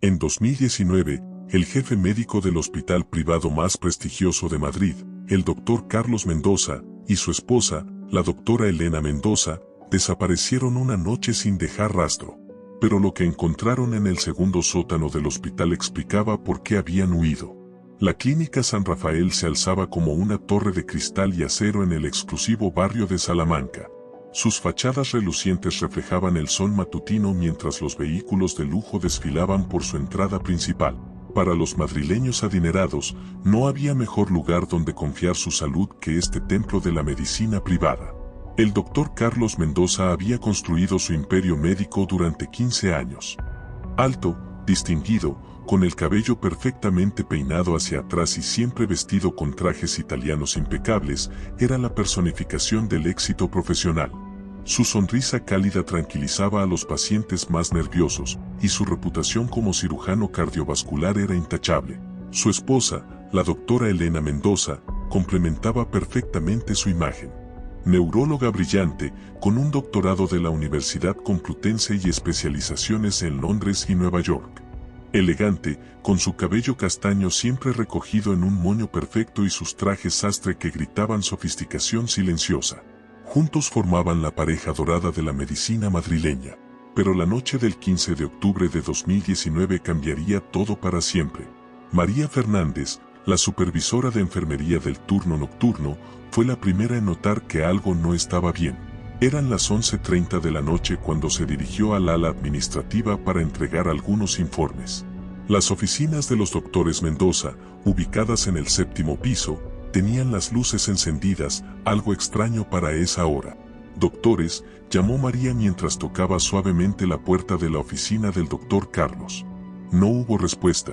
En 2019, el jefe médico del hospital privado más prestigioso de Madrid, el doctor Carlos Mendoza, y su esposa, la doctora Elena Mendoza, desaparecieron una noche sin dejar rastro. Pero lo que encontraron en el segundo sótano del hospital explicaba por qué habían huido. La clínica San Rafael se alzaba como una torre de cristal y acero en el exclusivo barrio de Salamanca. Sus fachadas relucientes reflejaban el sol matutino mientras los vehículos de lujo desfilaban por su entrada principal. Para los madrileños adinerados, no había mejor lugar donde confiar su salud que este templo de la medicina privada. El doctor Carlos Mendoza había construido su imperio médico durante 15 años. Alto, distinguido, con el cabello perfectamente peinado hacia atrás y siempre vestido con trajes italianos impecables, era la personificación del éxito profesional. Su sonrisa cálida tranquilizaba a los pacientes más nerviosos, y su reputación como cirujano cardiovascular era intachable. Su esposa, la doctora Elena Mendoza, complementaba perfectamente su imagen. Neuróloga brillante, con un doctorado de la Universidad Complutense y especializaciones en Londres y Nueva York. Elegante, con su cabello castaño siempre recogido en un moño perfecto y sus trajes sastre que gritaban sofisticación silenciosa. Juntos formaban la pareja dorada de la medicina madrileña. Pero la noche del 15 de octubre de 2019 cambiaría todo para siempre. María Fernández, la supervisora de enfermería del turno nocturno, fue la primera en notar que algo no estaba bien. Eran las 11:30 de la noche cuando se dirigió al ala administrativa para entregar algunos informes. Las oficinas de los doctores Mendoza, ubicadas en el 7º piso, tenían las luces encendidas, algo extraño para esa hora. «Doctores», llamó María mientras tocaba suavemente la puerta de la oficina del doctor Carlos. No hubo respuesta.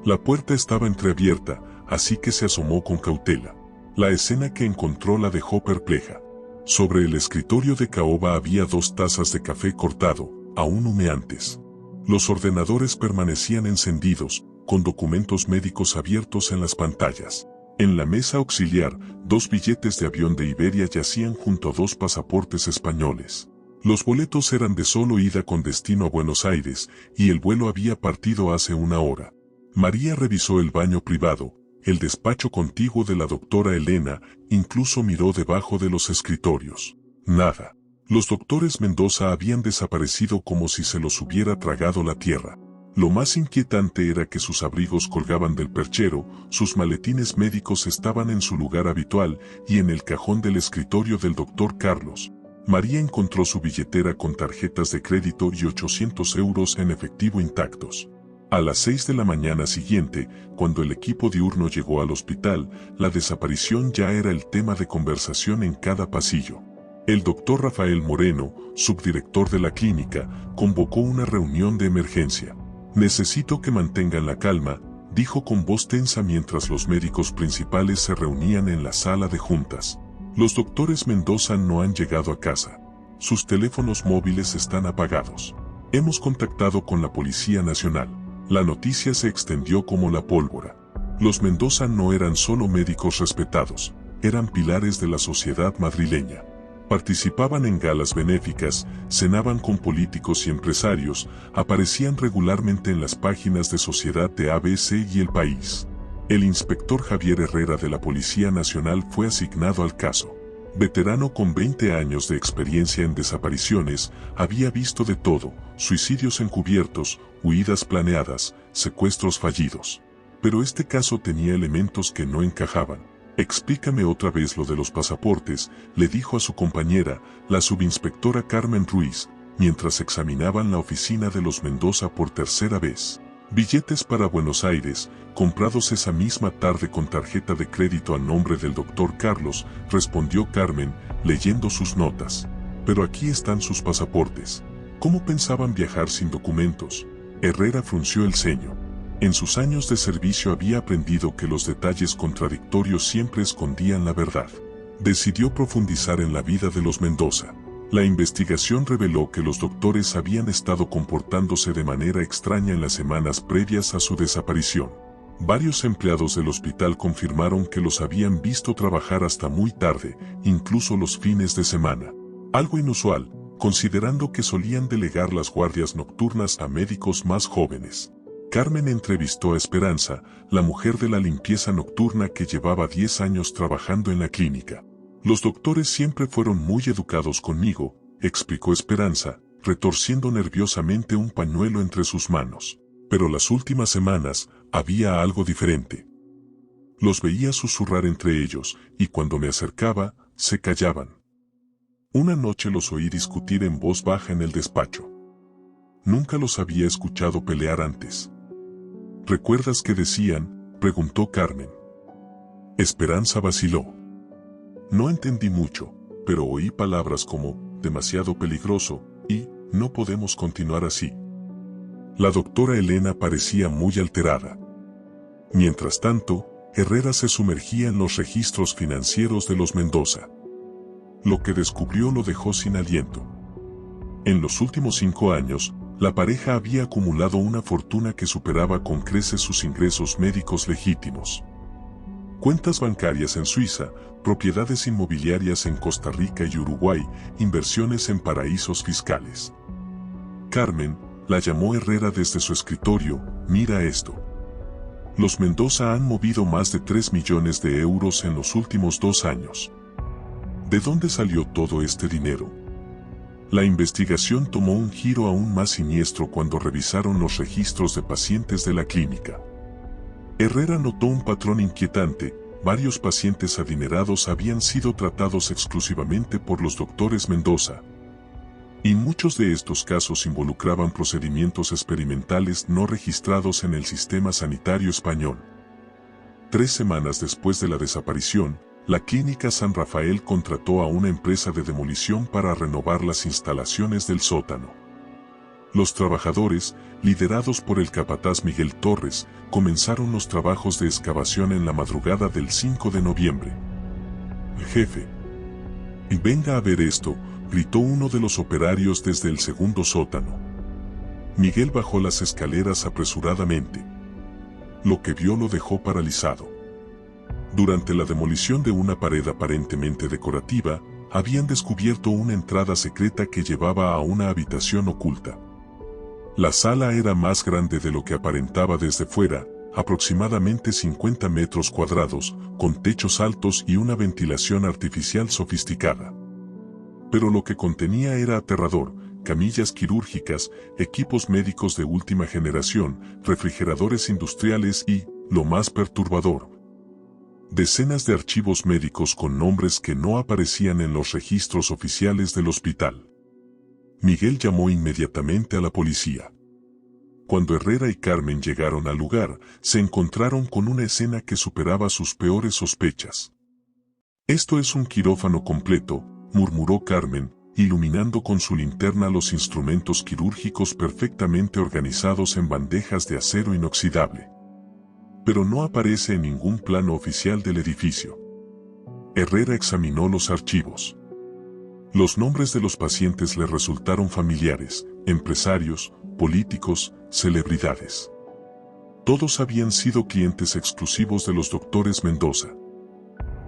La puerta estaba entreabierta, así que se asomó con cautela. La escena que encontró la dejó perpleja. Sobre el escritorio de caoba había 2 tazas de café cortado, aún humeantes. Los ordenadores permanecían encendidos, con documentos médicos abiertos en las pantallas. En la mesa auxiliar, 2 billetes de avión de Iberia yacían junto a 2 pasaportes españoles. Los boletos eran de solo ida con destino a Buenos Aires, y el vuelo había partido hace 1 hora. María revisó el baño privado, el despacho contiguo de la doctora Elena, incluso miró debajo de los escritorios. Nada. Los doctores Mendoza habían desaparecido como si se los hubiera tragado la tierra. Lo más inquietante era que sus abrigos colgaban del perchero, sus maletines médicos estaban en su lugar habitual y en el cajón del escritorio del doctor Carlos. María encontró su billetera con tarjetas de crédito y 800 euros en efectivo intactos. A las 6 de la mañana siguiente, cuando el equipo diurno llegó al hospital, la desaparición ya era el tema de conversación en cada pasillo. El doctor Rafael Moreno, subdirector de la clínica, convocó una reunión de emergencia. «Necesito que mantengan la calma», dijo con voz tensa mientras los médicos principales se reunían en la sala de juntas. «Los doctores Mendoza no han llegado a casa. Sus teléfonos móviles están apagados. Hemos contactado con la Policía Nacional». La noticia se extendió como la pólvora. Los Mendoza no eran solo médicos respetados, eran pilares de la sociedad madrileña. Participaban en galas benéficas, cenaban con políticos y empresarios, aparecían regularmente en las páginas de Sociedad de ABC y El País. El inspector Javier Herrera de la Policía Nacional fue asignado al caso. Veterano con 20 años de experiencia en desapariciones, había visto de todo: suicidios encubiertos, huidas planeadas, secuestros fallidos. Pero este caso tenía elementos que no encajaban. «Explícame otra vez lo de los pasaportes», le dijo a su compañera, la subinspectora Carmen Ruiz, mientras examinaban la oficina de los Mendoza por tercera vez. «Billetes para Buenos Aires, comprados esa misma tarde con tarjeta de crédito a nombre del doctor Carlos», respondió Carmen, leyendo sus notas. «Pero aquí están sus pasaportes. ¿Cómo pensaban viajar sin documentos?». Herrera frunció el ceño. En sus años de servicio había aprendido que los detalles contradictorios siempre escondían la verdad. Decidió profundizar en la vida de los Mendoza. La investigación reveló que los doctores habían estado comportándose de manera extraña en las semanas previas a su desaparición. Varios empleados del hospital confirmaron que los habían visto trabajar hasta muy tarde, incluso los fines de semana. Algo inusual, considerando que solían delegar las guardias nocturnas a médicos más jóvenes. Carmen entrevistó a Esperanza, la mujer de la limpieza nocturna que llevaba 10 años trabajando en la clínica. Los doctores siempre fueron muy educados conmigo, explicó Esperanza, retorciendo nerviosamente un pañuelo entre sus manos. Pero las últimas semanas había algo diferente. Los veía susurrar entre ellos, y cuando me acercaba, se callaban. Una noche los oí discutir en voz baja en el despacho. Nunca los había escuchado pelear antes. ¿Recuerdas qué decían?, preguntó Carmen. Esperanza vaciló. No entendí mucho, pero oí palabras como, demasiado peligroso, y, no podemos continuar así. La doctora Elena parecía muy alterada. Mientras tanto, Herrera se sumergía en los registros financieros de los Mendoza. Lo que descubrió lo dejó sin aliento. En los últimos 5 años, la pareja había acumulado una fortuna que superaba con creces sus ingresos médicos legítimos. Cuentas bancarias en Suiza, propiedades inmobiliarias en Costa Rica y Uruguay, inversiones en paraísos fiscales. Carmen la llamó Herrera desde su escritorio. Mira esto. Los Mendoza han movido más de 3 millones de euros en los últimos 2 años. ¿De dónde salió todo este dinero? La investigación tomó un giro aún más siniestro cuando revisaron los registros de pacientes de la clínica. Herrera notó un patrón inquietante. Varios pacientes adinerados habían sido tratados exclusivamente por los doctores Mendoza. Y muchos de estos casos involucraban procedimientos experimentales no registrados en el sistema sanitario español. 3 semanas después de la desaparición, la Clínica San Rafael contrató a una empresa de demolición para renovar las instalaciones del sótano. Los trabajadores, liderados por el capataz Miguel Torres, comenzaron los trabajos de excavación en la madrugada del 5 de noviembre. «Jefe, venga a ver esto», gritó uno de los operarios desde el segundo sótano. Miguel bajó las escaleras apresuradamente. Lo que vio lo dejó paralizado. Durante la demolición de una pared aparentemente decorativa, habían descubierto una entrada secreta que llevaba a una habitación oculta. La sala era más grande de lo que aparentaba desde fuera, aproximadamente 50 metros cuadrados, con techos altos y una ventilación artificial sofisticada. Pero lo que contenía era aterrador: camillas quirúrgicas, equipos médicos de última generación, refrigeradores industriales y, lo más perturbador, decenas de archivos médicos con nombres que no aparecían en los registros oficiales del hospital. Miguel llamó inmediatamente a la policía. Cuando Herrera y Carmen llegaron al lugar, se encontraron con una escena que superaba sus peores sospechas. «Esto es un quirófano completo», murmuró Carmen, iluminando con su linterna los instrumentos quirúrgicos perfectamente organizados en bandejas de acero inoxidable. Pero no aparece en ningún plano oficial del edificio. Herrera examinó los archivos. Los nombres de los pacientes le resultaron familiares: empresarios, políticos, celebridades. Todos habían sido clientes exclusivos de los doctores Mendoza.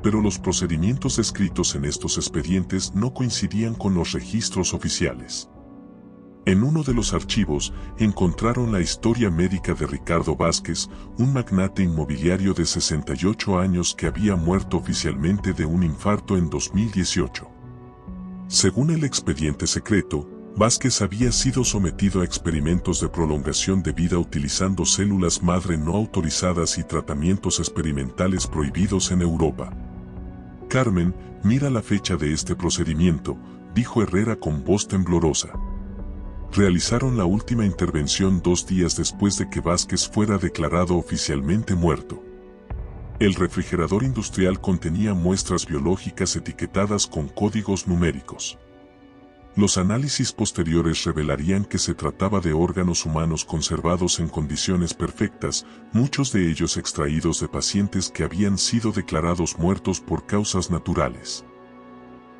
Pero los procedimientos descritos en estos expedientes no coincidían con los registros oficiales. En uno de los archivos encontraron la historia médica de Ricardo Vázquez, un magnate inmobiliario de 68 años que había muerto oficialmente de un infarto en 2018. Según el expediente secreto, Vázquez había sido sometido a experimentos de prolongación de vida utilizando células madre no autorizadas y tratamientos experimentales prohibidos en Europa. «Carmen, mira la fecha de este procedimiento», dijo Herrera con voz temblorosa. Realizaron la última intervención 2 días después de que Vázquez fuera declarado oficialmente muerto. El refrigerador industrial contenía muestras biológicas etiquetadas con códigos numéricos. Los análisis posteriores revelarían que se trataba de órganos humanos conservados en condiciones perfectas, muchos de ellos extraídos de pacientes que habían sido declarados muertos por causas naturales.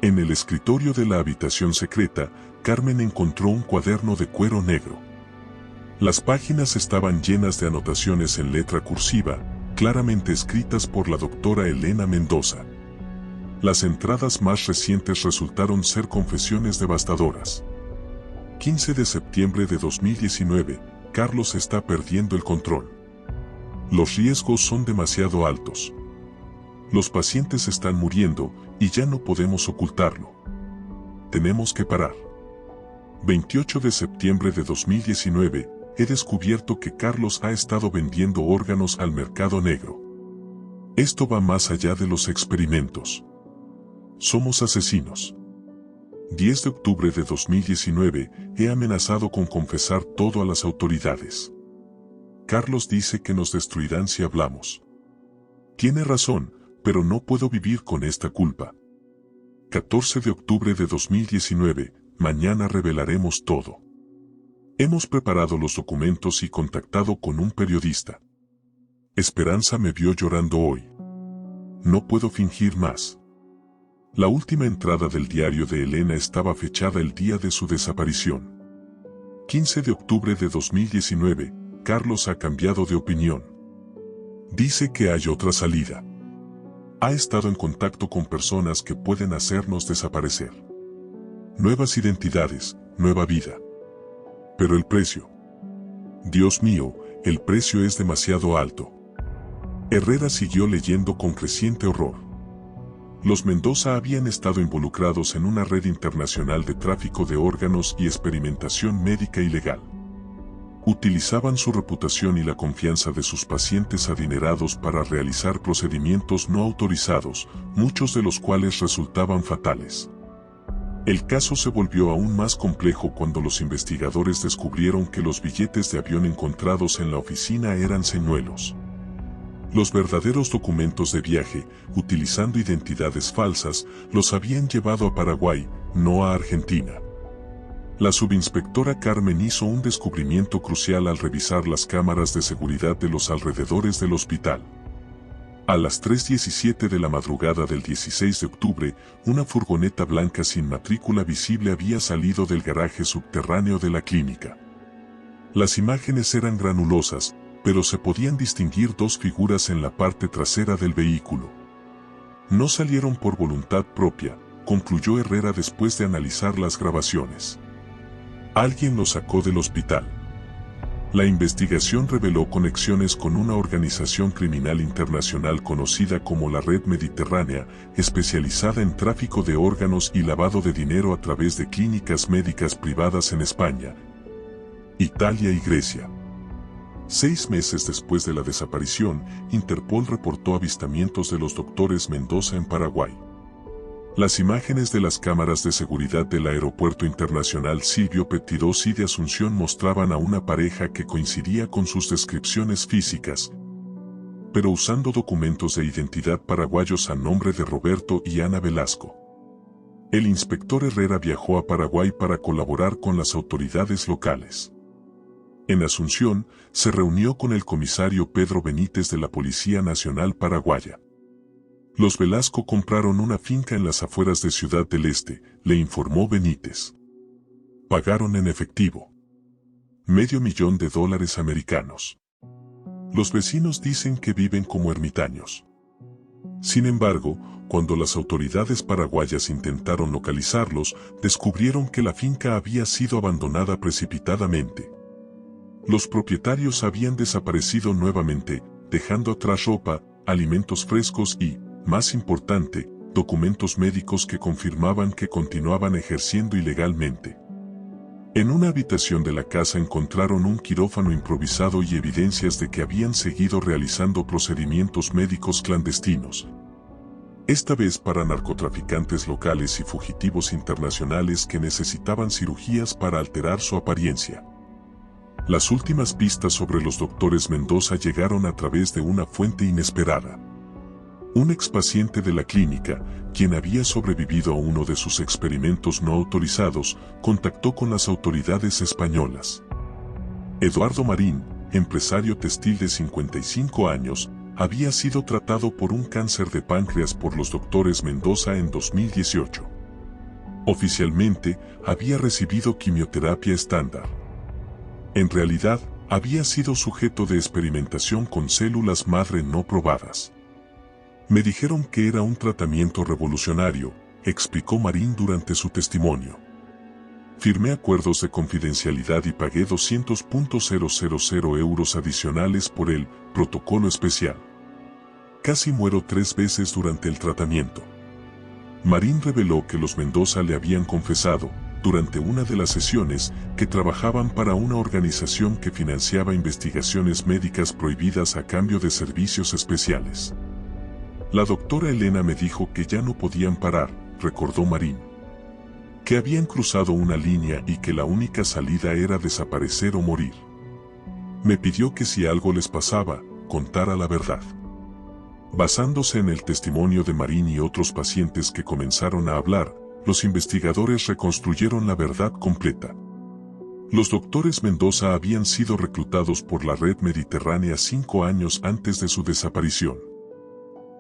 En el escritorio de la habitación secreta, Carmen encontró un cuaderno de cuero negro. Las páginas estaban llenas de anotaciones en letra cursiva, claramente escritas por la doctora Elena Mendoza. Las entradas más recientes resultaron ser confesiones devastadoras. 15 de septiembre de 2019, Carlos está perdiendo el control. Los riesgos son demasiado altos. Los pacientes están muriendo y ya no podemos ocultarlo. Tenemos que parar. 28 de septiembre de 2019, he descubierto que Carlos ha estado vendiendo órganos al mercado negro. Esto va más allá de los experimentos. Somos asesinos. 10 de octubre de 2019, he amenazado con confesar todo a las autoridades. Carlos dice que nos destruirán si hablamos. Tiene razón, pero no puedo vivir con esta culpa. 14 de octubre de 2019, mañana revelaremos todo. Hemos preparado los documentos y contactado con un periodista. Esperanza me vio llorando hoy. No puedo fingir más. La última entrada del diario de Elena estaba fechada el día de su desaparición. 15 de octubre de 2019, Carlos ha cambiado de opinión. Dice que hay otra salida. Ha estado en contacto con personas que pueden hacernos desaparecer. Nuevas identidades, nueva vida. Pero el precio. Dios mío, el precio es demasiado alto. Herrera siguió leyendo con creciente horror. Los Mendoza habían estado involucrados en una red internacional de tráfico de órganos y experimentación médica ilegal. Utilizaban su reputación y la confianza de sus pacientes adinerados para realizar procedimientos no autorizados, muchos de los cuales resultaban fatales. El caso se volvió aún más complejo cuando los investigadores descubrieron que los billetes de avión encontrados en la oficina eran señuelos. Los verdaderos documentos de viaje, utilizando identidades falsas, los habían llevado a Paraguay, no a Argentina. La subinspectora Carmen hizo un descubrimiento crucial al revisar las cámaras de seguridad de los alrededores del hospital. A las 3:17 de la madrugada del 16 de octubre, una furgoneta blanca sin matrícula visible había salido del garaje subterráneo de la clínica. Las imágenes eran granulosas, pero se podían distinguir dos figuras en la parte trasera del vehículo. No salieron por voluntad propia, concluyó Herrera después de analizar las grabaciones. Alguien los sacó del hospital. La investigación reveló conexiones con una organización criminal internacional conocida como la Red Mediterránea, especializada en tráfico de órganos y lavado de dinero a través de clínicas médicas privadas en España, Italia y Grecia. 6 meses después de la desaparición, Interpol reportó avistamientos de los doctores Mendoza en Paraguay. Las imágenes de las cámaras de seguridad del Aeropuerto Internacional Silvio Pettirossi de Asunción mostraban a una pareja que coincidía con sus descripciones físicas, pero usando documentos de identidad paraguayos a nombre de Roberto y Ana Velasco. El inspector Herrera viajó a Paraguay para colaborar con las autoridades locales. En Asunción, se reunió con el comisario Pedro Benítez de la Policía Nacional Paraguaya. Los Velasco compraron una finca en las afueras de Ciudad del Este, le informó Benítez. Pagaron en efectivo. $500,000 americanos. Los vecinos dicen que viven como ermitaños. Sin embargo, cuando las autoridades paraguayas intentaron localizarlos, descubrieron que la finca había sido abandonada precipitadamente. Los propietarios habían desaparecido nuevamente, dejando atrás ropa, alimentos frescos y, más importante, documentos médicos que confirmaban que continuaban ejerciendo ilegalmente. En una habitación de la casa encontraron un quirófano improvisado y evidencias de que habían seguido realizando procedimientos médicos clandestinos. Esta vez para narcotraficantes locales y fugitivos internacionales que necesitaban cirugías para alterar su apariencia. Las últimas pistas sobre los doctores Mendoza llegaron a través de una fuente inesperada. Un expaciente de la clínica, quien había sobrevivido a uno de sus experimentos no autorizados, contactó con las autoridades españolas. Eduardo Marín, empresario textil de 55 años, había sido tratado por un cáncer de páncreas por los doctores Mendoza en 2018. Oficialmente, había recibido quimioterapia estándar. En realidad, había sido sujeto de experimentación con células madre no probadas. Me dijeron que era un tratamiento revolucionario, explicó Marín durante su testimonio. Firmé acuerdos de confidencialidad y pagué 200.000 euros adicionales por el protocolo especial. Casi muero 3 veces durante el tratamiento. Marín reveló que los Mendoza le habían confesado, durante una de las sesiones, que trabajaban para una organización que financiaba investigaciones médicas prohibidas a cambio de servicios especiales. La doctora Elena me dijo que ya no podían parar, recordó Marín. Que habían cruzado una línea y que la única salida era desaparecer o morir. Me pidió que si algo les pasaba, contara la verdad. Basándose en el testimonio de Marín y otros pacientes que comenzaron a hablar, los investigadores reconstruyeron la verdad completa. Los doctores Mendoza habían sido reclutados por la Red Mediterránea 5 años antes de su desaparición.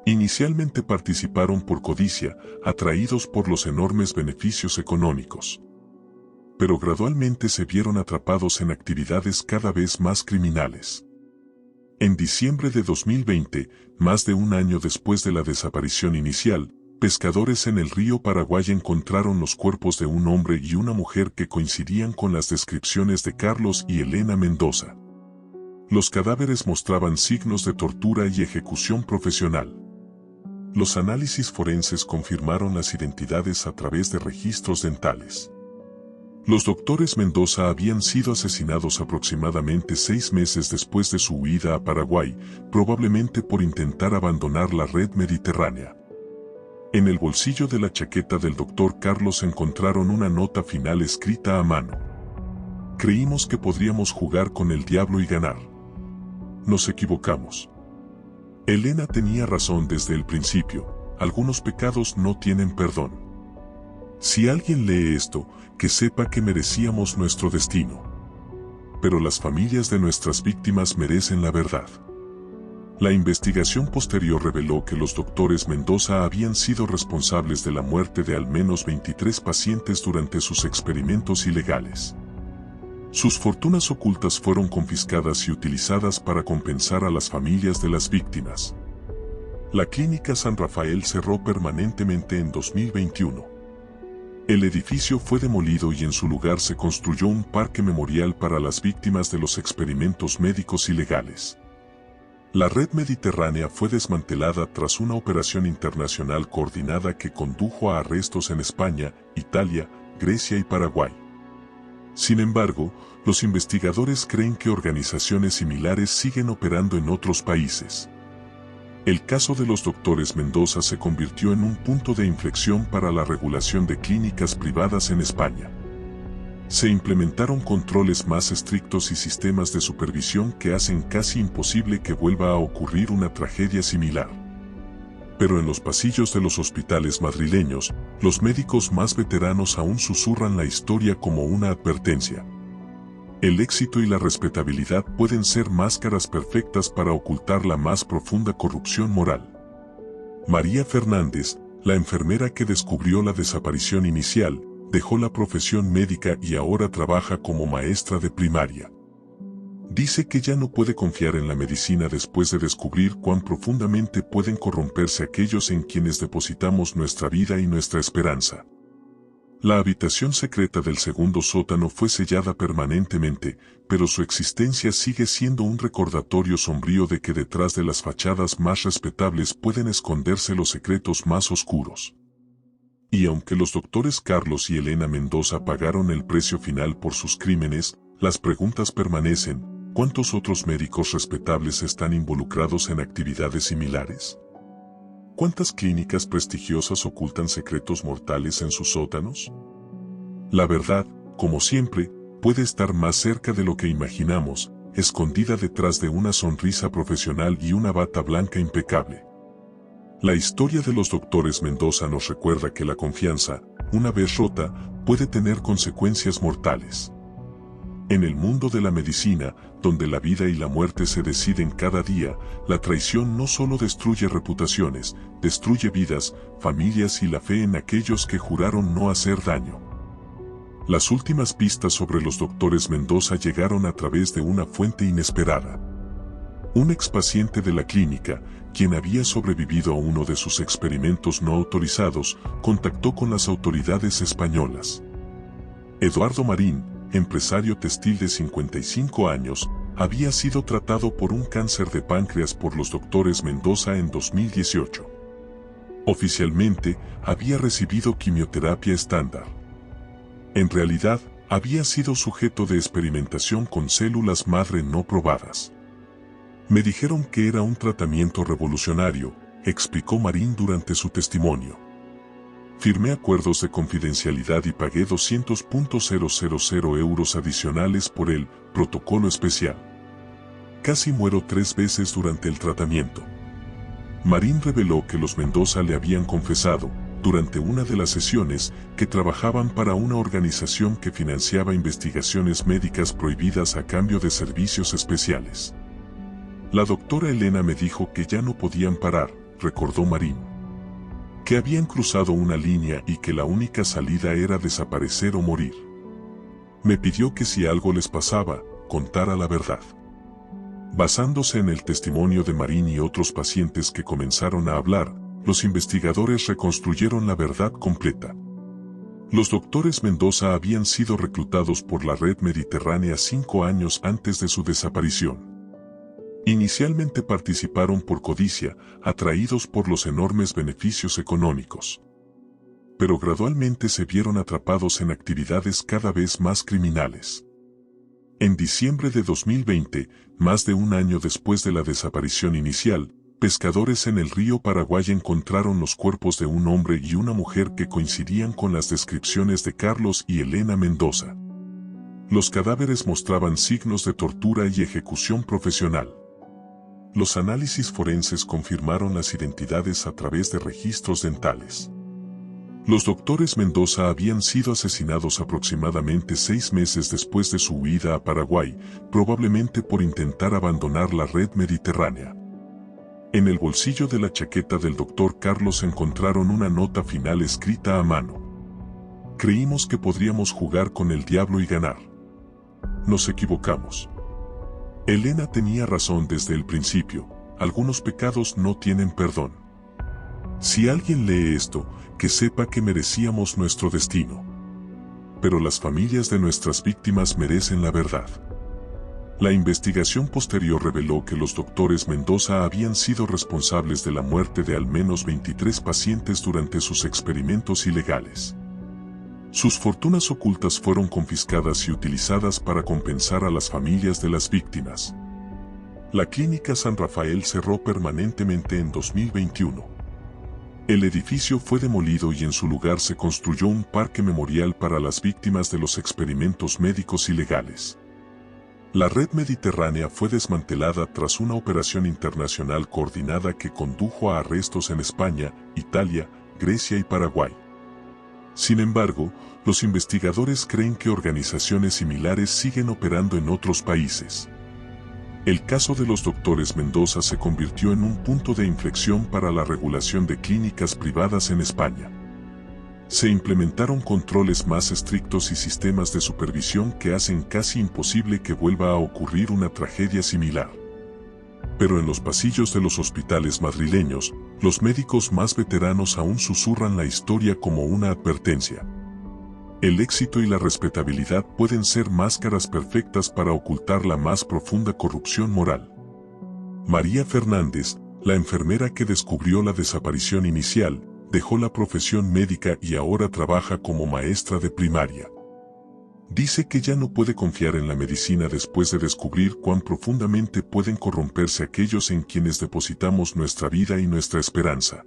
Inicialmente participaron por codicia, atraídos por los enormes beneficios económicos. Pero gradualmente se vieron atrapados en actividades cada vez más criminales. En diciembre de 2020, más de un año después de la desaparición inicial, pescadores en el río Paraguay encontraron los cuerpos de un hombre y una mujer que coincidían con las descripciones de Carlos y Elena Mendoza. Los cadáveres mostraban signos de tortura y ejecución profesional. Los análisis forenses confirmaron las identidades a través de registros dentales. Los doctores Mendoza habían sido asesinados aproximadamente 6 meses después de su huida a Paraguay, probablemente por intentar abandonar la Red Mediterránea. En el bolsillo de la chaqueta del doctor Carlos encontraron una nota final escrita a mano. Creímos que podríamos jugar con el diablo y ganar. Nos equivocamos. Elena tenía razón desde el principio, algunos pecados no tienen perdón. Si alguien lee esto, que sepa que merecíamos nuestro destino. Pero las familias de nuestras víctimas merecen la verdad. La investigación posterior reveló que los doctores Mendoza habían sido responsables de la muerte de al menos 23 pacientes durante sus experimentos ilegales. Sus fortunas ocultas fueron confiscadas y utilizadas para compensar a las familias de las víctimas. La Clínica San Rafael cerró permanentemente en 2021. El edificio fue demolido y en su lugar se construyó un parque memorial para las víctimas de los experimentos médicos ilegales. La Red Mediterránea fue desmantelada tras una operación internacional coordinada que condujo a arrestos en España, Italia, Grecia y Paraguay. Sin embargo, los investigadores creen que organizaciones similares siguen operando en otros países. El caso de los doctores Mendoza se convirtió en un punto de inflexión para la regulación de clínicas privadas en España. Se implementaron controles más estrictos y sistemas de supervisión que hacen casi imposible que vuelva a ocurrir una tragedia similar. Pero en los pasillos de los hospitales madrileños, los médicos más veteranos aún susurran la historia como una advertencia. El éxito y la respetabilidad pueden ser máscaras perfectas para ocultar la más profunda corrupción moral. María Fernández, la enfermera que descubrió la desaparición inicial, dejó la profesión médica y ahora trabaja como maestra de primaria. Dice que ya no puede confiar en la medicina después de descubrir cuán profundamente pueden corromperse aquellos en quienes depositamos nuestra vida y nuestra esperanza. La habitación secreta del segundo sótano fue sellada permanentemente, pero su existencia sigue siendo un recordatorio sombrío de que detrás de las fachadas más respetables pueden esconderse los secretos más oscuros. Y aunque los doctores Carlos y Elena Mendoza pagaron el precio final por sus crímenes, las preguntas permanecen: ¿cuántos otros médicos respetables están involucrados en actividades similares? ¿Cuántas clínicas prestigiosas ocultan secretos mortales en sus sótanos? La verdad, como siempre, puede estar más cerca de lo que imaginamos, escondida detrás de una sonrisa profesional y una bata blanca impecable. La historia de los doctores Mendoza nos recuerda que la confianza, una vez rota, puede tener consecuencias mortales. En el mundo de la medicina, donde la vida y la muerte se deciden cada día, la traición no solo destruye reputaciones, destruye vidas, familias y la fe en aquellos que juraron no hacer daño. Las últimas pistas sobre los doctores Mendoza llegaron a través de una fuente inesperada. Un expaciente de la clínica, quien había sobrevivido a uno de sus experimentos no autorizados, contactó con las autoridades españolas. Eduardo Marín, empresario textil de 55 años, había sido tratado por un cáncer de páncreas por los doctores Mendoza en 2018. Oficialmente, había recibido quimioterapia estándar. En realidad, había sido sujeto de experimentación con células madre no probadas. Me dijeron que era un tratamiento revolucionario, explicó Marín durante su testimonio. Firmé acuerdos de confidencialidad y pagué 200.000 euros adicionales por el protocolo especial. Casi muero 3 veces durante el tratamiento. Marín reveló que los Mendoza le habían confesado, durante una de las sesiones, que trabajaban para una organización que financiaba investigaciones médicas prohibidas a cambio de servicios especiales. La doctora Elena me dijo que ya no podían parar, recordó Marín. Que habían cruzado una línea y que la única salida era desaparecer o morir. Me pidió que si algo les pasaba, contara la verdad. Basándose en el testimonio de Marín y otros pacientes que comenzaron a hablar, los investigadores reconstruyeron la verdad completa. Los doctores Mendoza habían sido reclutados por la Red Mediterránea 5 años antes de su desaparición. Inicialmente participaron por codicia, atraídos por los enormes beneficios económicos. Pero gradualmente se vieron atrapados en actividades cada vez más criminales. En diciembre de 2020, más de un año después de la desaparición inicial, pescadores en el río Paraguay encontraron los cuerpos de un hombre y una mujer que coincidían con las descripciones de Carlos y Elena Mendoza. Los cadáveres mostraban signos de tortura y ejecución profesional. Los análisis forenses confirmaron las identidades a través de registros dentales. Los doctores Mendoza habían sido asesinados aproximadamente 6 meses después de su huida a Paraguay, probablemente por intentar abandonar la Red Mediterránea. En el bolsillo de la chaqueta del doctor Carlos encontraron una nota final escrita a mano. Creímos que podríamos jugar con el diablo y ganar. Nos equivocamos. Elena tenía razón desde el principio, algunos pecados no tienen perdón. Si alguien lee esto, que sepa que merecíamos nuestro destino. Pero las familias de nuestras víctimas merecen la verdad. La investigación posterior reveló que los doctores Mendoza habían sido responsables de la muerte de al menos 23 pacientes durante sus experimentos ilegales. Sus fortunas ocultas fueron confiscadas y utilizadas para compensar a las familias de las víctimas. La Clínica San Rafael cerró permanentemente en 2021. El edificio fue demolido y en su lugar se construyó un parque memorial para las víctimas de los experimentos médicos ilegales. La Red Mediterránea fue desmantelada tras una operación internacional coordinada que condujo a arrestos en España, Italia, Grecia y Paraguay. Sin embargo, los investigadores creen que organizaciones similares siguen operando en otros países. El caso de los doctores Mendoza se convirtió en un punto de inflexión para la regulación de clínicas privadas en España. Se implementaron controles más estrictos y sistemas de supervisión que hacen casi imposible que vuelva a ocurrir una tragedia similar. Pero en los pasillos de los hospitales madrileños, los médicos más veteranos aún susurran la historia como una advertencia. El éxito y la respetabilidad pueden ser máscaras perfectas para ocultar la más profunda corrupción moral. María Fernández, la enfermera que descubrió la desaparición inicial, dejó la profesión médica y ahora trabaja como maestra de primaria. Dice que ya no puede confiar en la medicina después de descubrir cuán profundamente pueden corromperse aquellos en quienes depositamos nuestra vida y nuestra esperanza.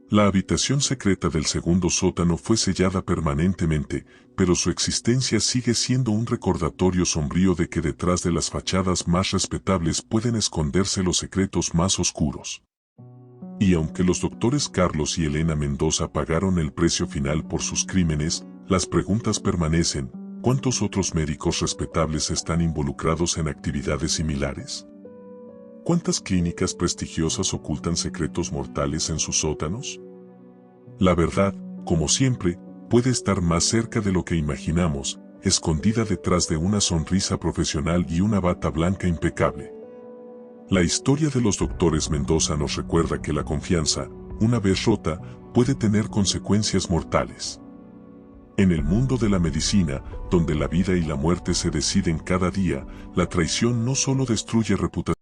La habitación secreta del segundo sótano fue sellada permanentemente, pero su existencia sigue siendo un recordatorio sombrío de que detrás de las fachadas más respetables pueden esconderse los secretos más oscuros. Y aunque los doctores Carlos y Elena Mendoza pagaron el precio final por sus crímenes, las preguntas permanecen: ¿cuántos otros médicos respetables están involucrados en actividades similares? ¿Cuántas clínicas prestigiosas ocultan secretos mortales en sus sótanos? La verdad, como siempre, puede estar más cerca de lo que imaginamos, escondida detrás de una sonrisa profesional y una bata blanca impecable. La historia de los doctores Mendoza nos recuerda que la confianza, una vez rota, puede tener consecuencias mortales. En el mundo de la medicina, donde la vida y la muerte se deciden cada día, la traición no solo destruye reputación,